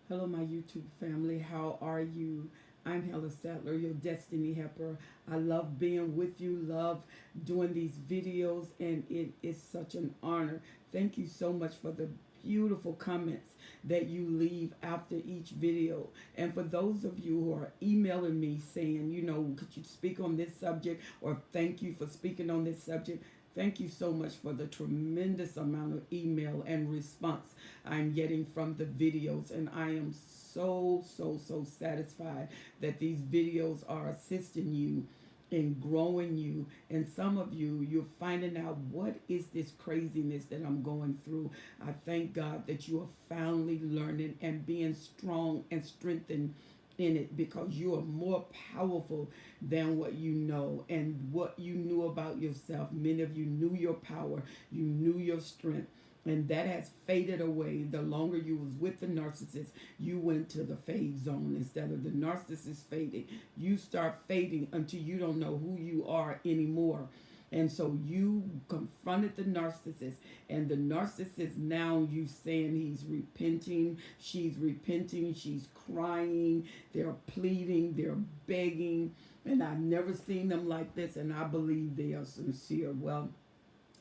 Hello, my YouTube family. How are you? I'm Helen Sattler, your Destiny Helper. I love being with you, love doing these videos, and it is such an honor. Thank you so much for the beautiful comments that you leave after each video. And for those of you who are emailing me saying, could you speak on this subject, or thank you for speaking on this subject, thank you so much for the tremendous amount of email and response I'm getting from the videos. And I am so satisfied that these videos are assisting you in growing you. And some of you, you're finding out, what is this craziness that I'm going through? I thank God that you are finally learning and being strong and strengthened in it, because you are more powerful than what you know and what you knew about yourself. Many of you knew your power, you knew your strength, and that has faded away. The longer you was with the narcissist, you went to the fade zone. Instead of the narcissist fading, you start fading until you don't know who you are anymore. And so you confronted the narcissist, and the narcissist, now you saying he's repenting, she's crying, they're pleading, they're begging, and I've never seen them like this, and I believe they are sincere. Well,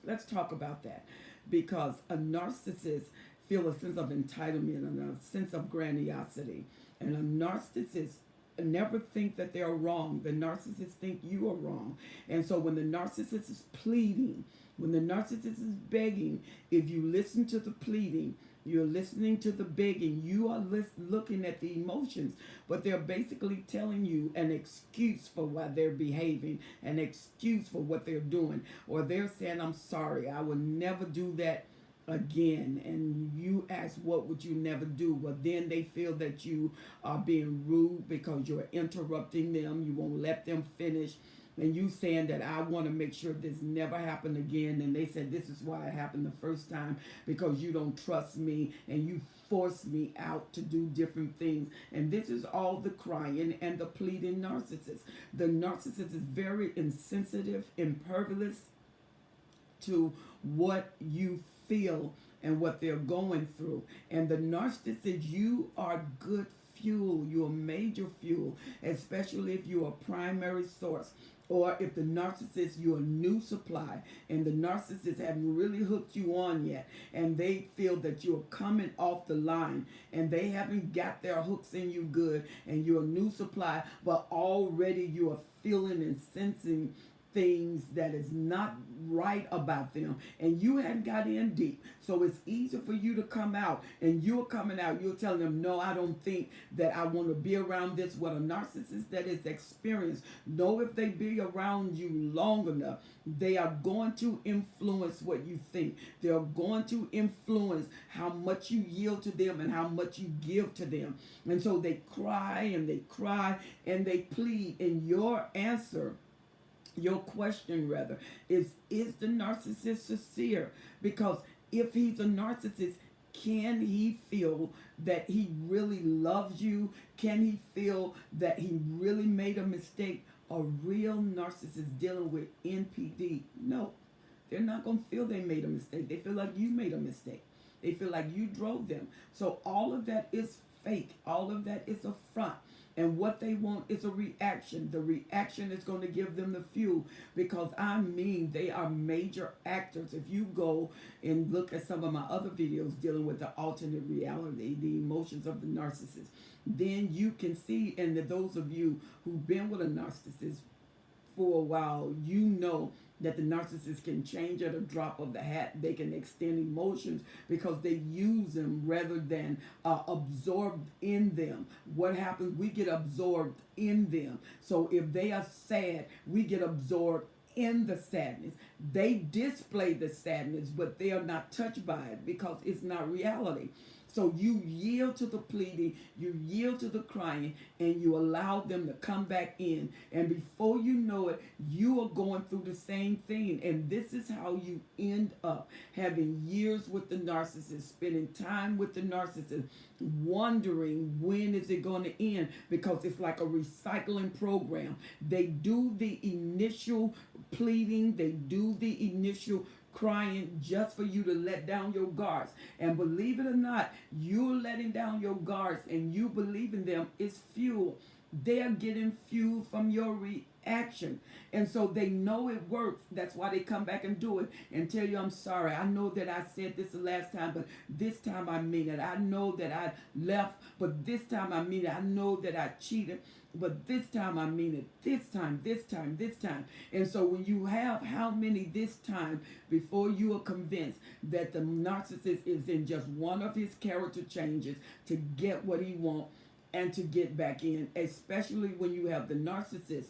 let's talk about that, because a narcissist feel a sense of entitlement and a sense of grandiosity, and a narcissist never think that they're wrong. The narcissist think you are wrong. And so when the narcissist is pleading, when the narcissist is begging, if you listen to the pleading, you're listening to the begging, you are looking at the emotions, but they're basically telling you an excuse for why they're behaving, an excuse for what they're doing, or they're saying, I'm sorry, I will never do that again. And you ask, what would you never do? Well, then they feel that you are being rude because you're interrupting them, you won't let them finish, and you saying that I want to make sure this never happened again. And they said, this is why it happened the first time, because you don't trust me and you force me out to do different things. And this is all the crying and the pleading narcissist. The narcissist is very insensitive, impervious to what you feel and what they're going through. And the narcissist, you are good fuel, you're major fuel, especially if you're a primary source, or if the narcissist, you're a new supply and the narcissist haven't really hooked you on yet, and they feel that you're coming off the line and they haven't got their hooks in you good, and you're a new supply, but already you are feeling and sensing things that is not right about them, and you hadn't got in deep. So it's easy for you to come out, and you're coming out, you're telling them, no, I don't think that I want to be around this. What a narcissist that is experienced know, if they be around you long enough, they are going to influence what you think. They're going to influence how much you yield to them and how much you give to them. And so they cry and they cry and they plead, and your answer, your question rather, is the narcissist sincere? Because if he's a narcissist, can he feel that he really loves you? Can he feel that he really made a mistake? A real narcissist dealing with NPD, no, they're not going to feel they made a mistake. They feel like you made a mistake. They feel like you drove them. So all of that is fake. All of that is a front. And what they want is a reaction. The reaction is going to give them the fuel, because I mean, they are major actors. If you go and look at some of my other videos dealing with the alternate reality, the emotions of the narcissist, then you can see, and those of you who've been with a narcissist for a while, you know that the narcissist can change at a drop of the hat. They can extend emotions because they use them rather than absorbed in them. What happens? We get absorbed in them. So if they are sad, we get absorbed in the sadness. They display the sadness, but they are not touched by it because it's not reality. So you yield to the pleading, you yield to the crying, and you allow them to come back in. And before you know it, you are going through the same thing. And this is how you end up having years with the narcissist, spending time with the narcissist, wondering when is it going to end, because it's like a recycling program. They do the initial pleading, they do the initial crying just for you to let down your guards. And believe it or not, you're letting down your guards and you believe in them is fuel. They're getting fuel from your reaction. And so they know it works. That's why they come back and do it and tell you, I'm sorry. I know that I said this the last time, but this time I mean it. I know that I left, but this time I mean it. I know that I cheated, but this time I mean it. This time, this time, this time. And so when you have how many this time before you are convinced that the narcissist is in just one of his character changes to get what he wants and to get back in, especially when you have the narcissist.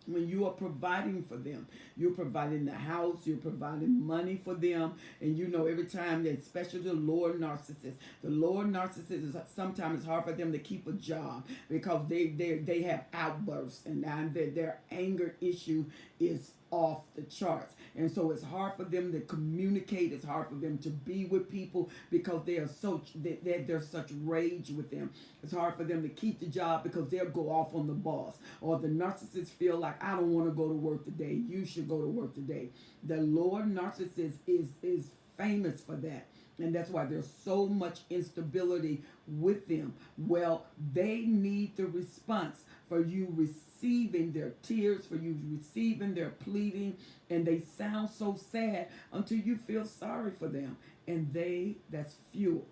When you are providing for them, you're providing the house, you're providing money for them, and you know every time that, especially the lower narcissist is sometimes it's hard for them to keep a job because they have outbursts and their anger issue is off the charts. And so it's hard for them to communicate. It's hard for them to be with people because there's such rage with them. It's hard for them to keep the job because they'll go off on the boss. Or the narcissist feel like, I don't want to go to work today. You should go to work today. The lower narcissist is famous for that. And that's why there's so much instability with them. Well, they need the response for you receiving their tears, for you receiving their pleading, and they sound so sad until you feel sorry for them. And that's fuel.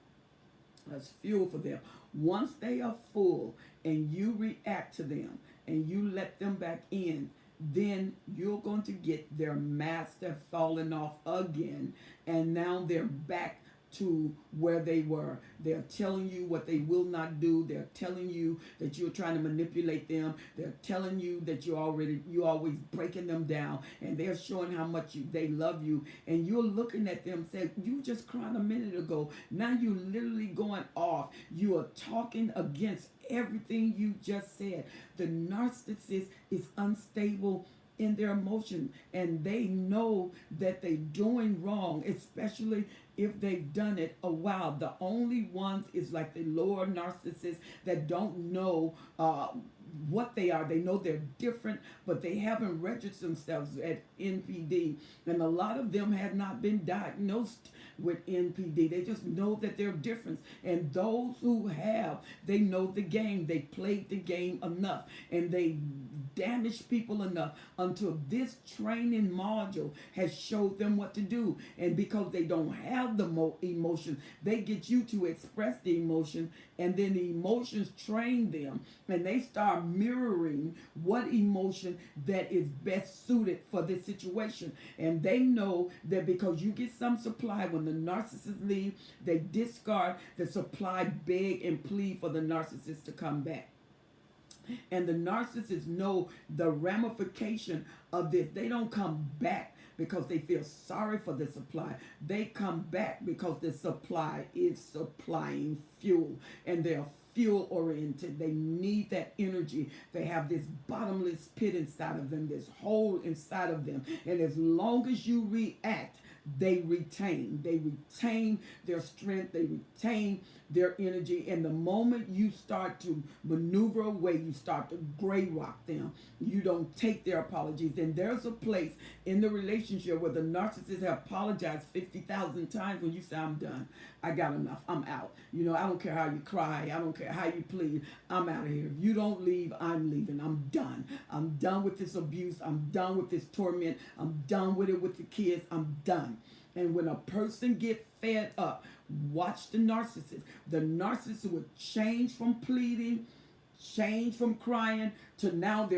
That's fuel for them. Once they are full and you react to them and you let them back in, then you're going to get their master falling off again, and now they're back to where they were. They're telling you what they will not do. They're telling you that you're trying to manipulate them. They're telling you that you're always breaking them down, and they're showing how much they love you. And you're looking at them saying, you just cried a minute ago. Now you're literally going off. You are talking against everything you just said. The narcissist is unstable in their emotion, and they know that they're doing wrong, especially if they've done it a while. The only ones is like the lower narcissists that don't know what they are. They know they're different, but they haven't registered themselves at NPD. And a lot of them have not been diagnosed with NPD. They just know that they're different. And those who have, they know the game. They played the game enough, and they damaged people enough until this training module has showed them what to do. And because they don't have the emotion, they get you to express the emotion, and then the emotions train them, and they start mirroring what emotion that is best suited for this situation. And they know that because you get some supply, when the narcissist leave, they discard the supply, beg and plead for the narcissist to come back. And the narcissists know the ramification of this. They don't come back because they feel sorry for the supply. They come back because the supply is supplying fuel, and they're fuel oriented. They need that energy. They have this bottomless pit inside of them, this hole inside of them. And as long as you react, they retain their strength, they retain their energy. And the moment you start to maneuver away, you start to gray rock them, you don't take their apologies. And there's a place in the relationship where the narcissist have apologized 50,000 times when you say, I'm done, I got enough, I'm out. You know, I don't care how you cry, I don't care how you plead, I'm out of here. If you don't leave, I'm leaving. I'm done. I'm done with this abuse. I'm done with this torment. I'm done with it with the kids. I'm done. And when a person gets fed up, watch the narcissist. The narcissist will change from pleading, change from crying, to now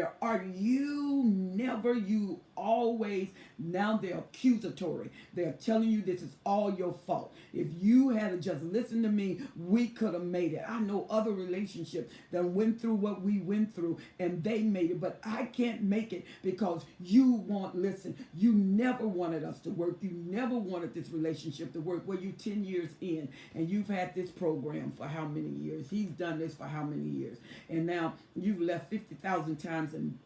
you never, you always. Now they're accusatory. They're telling you this is all your fault. If you had just listened to me, we could have made it. I know other relationships that went through what we went through and they made it, but I can't make it because you won't listen. You never wanted us to work. You never wanted this relationship to work. Well, you 10 years in and you've had this program for how many years? He's done this for how many years? And now you've left 50,000 times in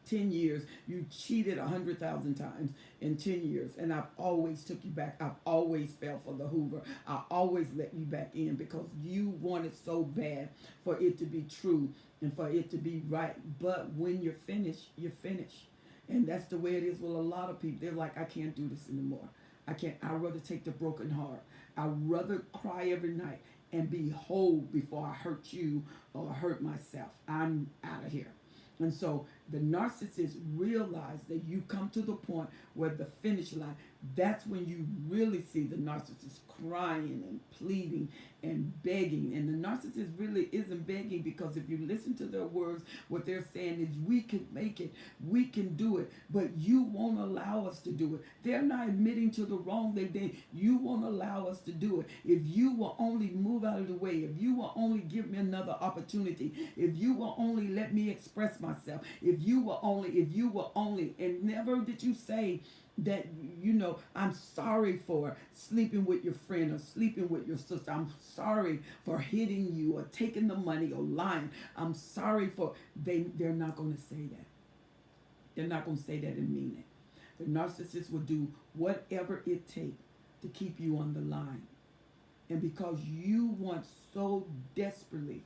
10 years. You cheated 100,000 times in 10 years. And I've always took you back. I've always fell for the Hoover. I always let you back in because you wanted so bad for it to be true and for it to be right. But when you're finished, you're finished. And that's the way it is with a lot of people. They're like, I can't do this anymore. I can't. I'd rather take the broken heart. I'd rather cry every night and be whole before I hurt you or hurt myself. I'm out of here. And so the narcissist realize that you come to the point where the finish line, that's when you really see the narcissist crying and pleading and begging. And the narcissist really isn't begging, because if you listen to their words, what they're saying is, we can make it, we can do it, but you won't allow us to do it. They're not admitting to the wrong they did. You won't allow us to do it. If you will only move out of the way, if you will only give me another opportunity, if you will only let me express myself, if you will only, and never did you say that, I'm sorry for sleeping with your friend or sleeping with your sister. I'm sorry for hitting you or taking the money or lying. I'm sorry for, they're not going to say that. They're not going to say that and mean it. The narcissist will do whatever it takes to keep you on the line. And because you want so desperately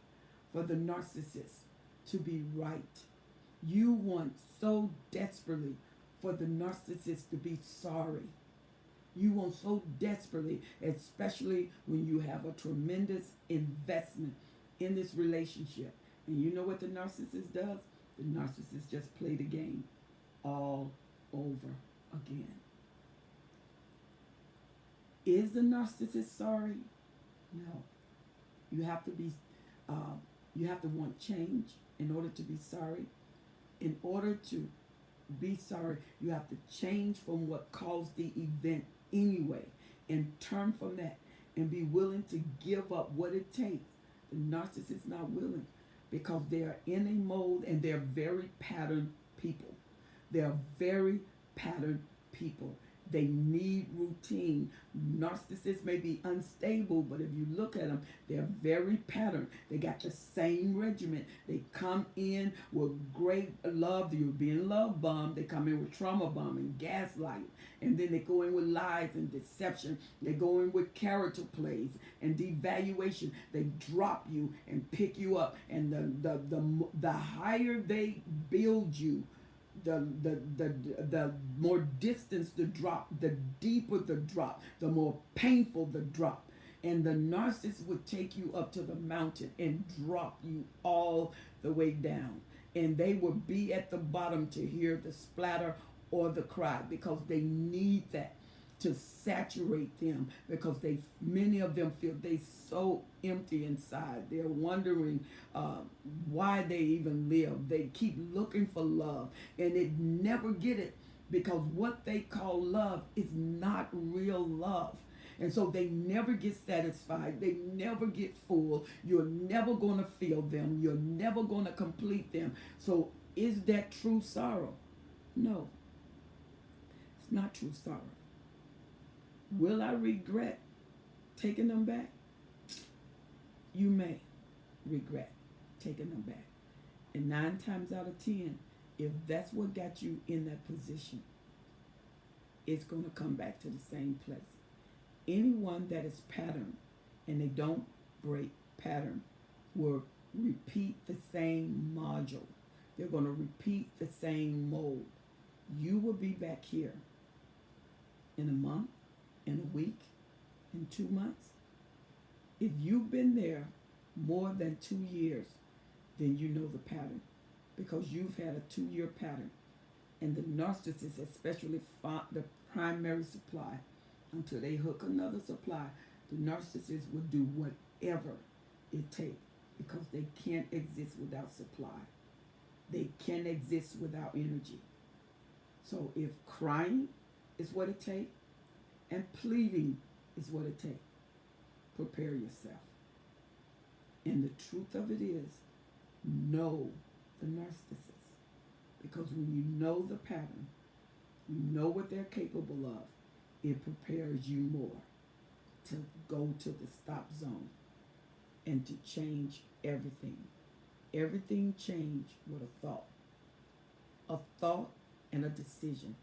for the narcissist to be right, you want so desperately for the narcissist to be sorry. You want so desperately, especially when you have a tremendous investment in this relationship. And you know what the narcissist does? The narcissist just play the game all over again. Is the narcissist sorry? No. You have to be, you have to want change in order to be sorry. In order to be sorry, you have to change from what caused the event anyway, and turn from that and be willing to give up what it takes. The narcissist is not willing, because they are in a mold and they're very patterned people. They're very patterned people. They need routine. Narcissists may be unstable, but if you look at them, they're very patterned. They got the same regimen. They come in with great love. You're being love bombed. They come in with trauma bombing, gaslight, and then they go in with lies and deception. They go in with character plays and devaluation. They drop you and pick you up, and the higher they build you, the more distance the drop, the deeper the drop, the more painful the drop. And the narcissist would take you up to the mountain and drop you all the way down. And they will be at the bottom to hear the splatter or the cry, because they need that to saturate them, because many of them feel they so empty inside. They're wondering why they even live. They keep looking for love, and they never get it, because what they call love is not real love. And so they never get satisfied. They never get full. You're never going to feel them. You're never going to complete them. So is that true sorrow? No, it's not true sorrow. Will I regret taking them back? You may regret taking them back. And 9 times out of 10, if that's what got you in that position, it's going to come back to the same place. Anyone that is patterned and they don't break pattern will repeat the same module. They're going to repeat the same mold. You will be back here in a month, in a week, in 2 months. If you've been there more than 2 years, then you know the pattern, because you've had a 2-year pattern. And the narcissist, especially the primary supply, until they hook another supply, the narcissist will do whatever it takes, because they can't exist without supply. They can't exist without energy. So if crying is what it takes, and pleading is what it takes, prepare yourself. And the truth of it is, know the narcissist. Because when you know the pattern, you know what they're capable of, it prepares you more to go to the stop zone and to change everything. Everything changed with a thought. A thought and a decision.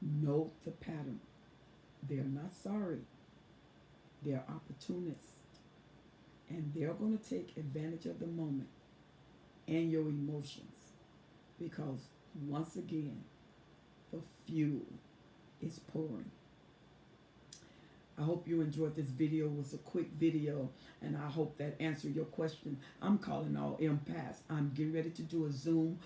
Know the pattern. They're not sorry. They're opportunists. And they're going to take advantage of the moment and your emotions, because Once again, the fuel is pouring. I hope you enjoyed this video. It was a quick video, and I hope that answered your question. I'm calling all empaths. I'm getting ready to do a Zoom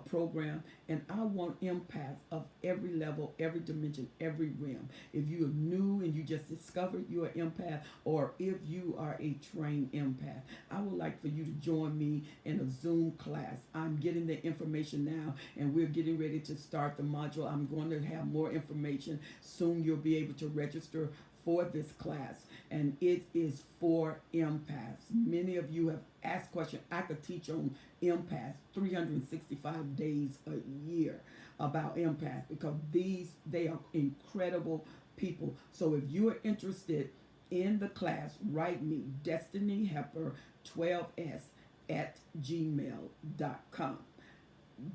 program, and I want empaths of every level, every dimension, every realm. If you are new and you just discovered you're an empath, or if you are a trained empath, I would like for you to join me in a Zoom class. I'm getting the information now, and we're getting ready to start the module. I'm going to have more information. Soon you'll be able to register for this class, and it is for empaths. Many of you have asked questions. I could teach on empaths 365 days a year about empaths, because they are incredible people. So if you are interested in the class, write me destinyhepper12s at gmail.com.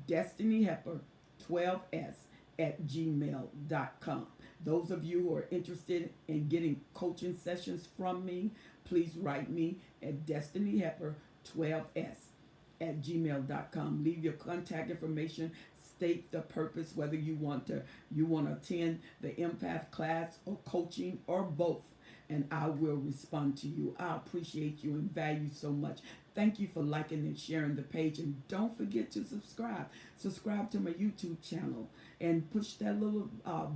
destinyhepper12s at gmail.com. Those of you who are interested in getting coaching sessions from me, please write me at destinyhepper12s at gmail.com. Leave your contact information, state the purpose, whether you want to attend the empath class or coaching or both, and I will respond to you. I appreciate you and value so much. Thank you for liking and sharing the page, and don't forget to subscribe. Subscribe to my YouTube channel and push that little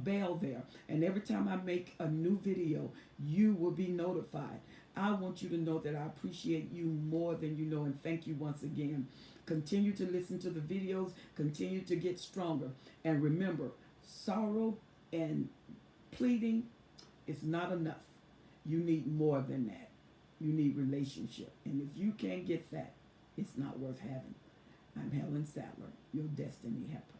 bell there. And every time I make a new video, you will be notified. I want you to know that I appreciate you more than you know, and thank you once again. Continue to listen to the videos, continue to get stronger. And remember, sorrow and pleading is not enough. You need more than that. You need relationship. And if you can't get that, it's not worth having. I'm Helen Sattler, your Destiny Helper.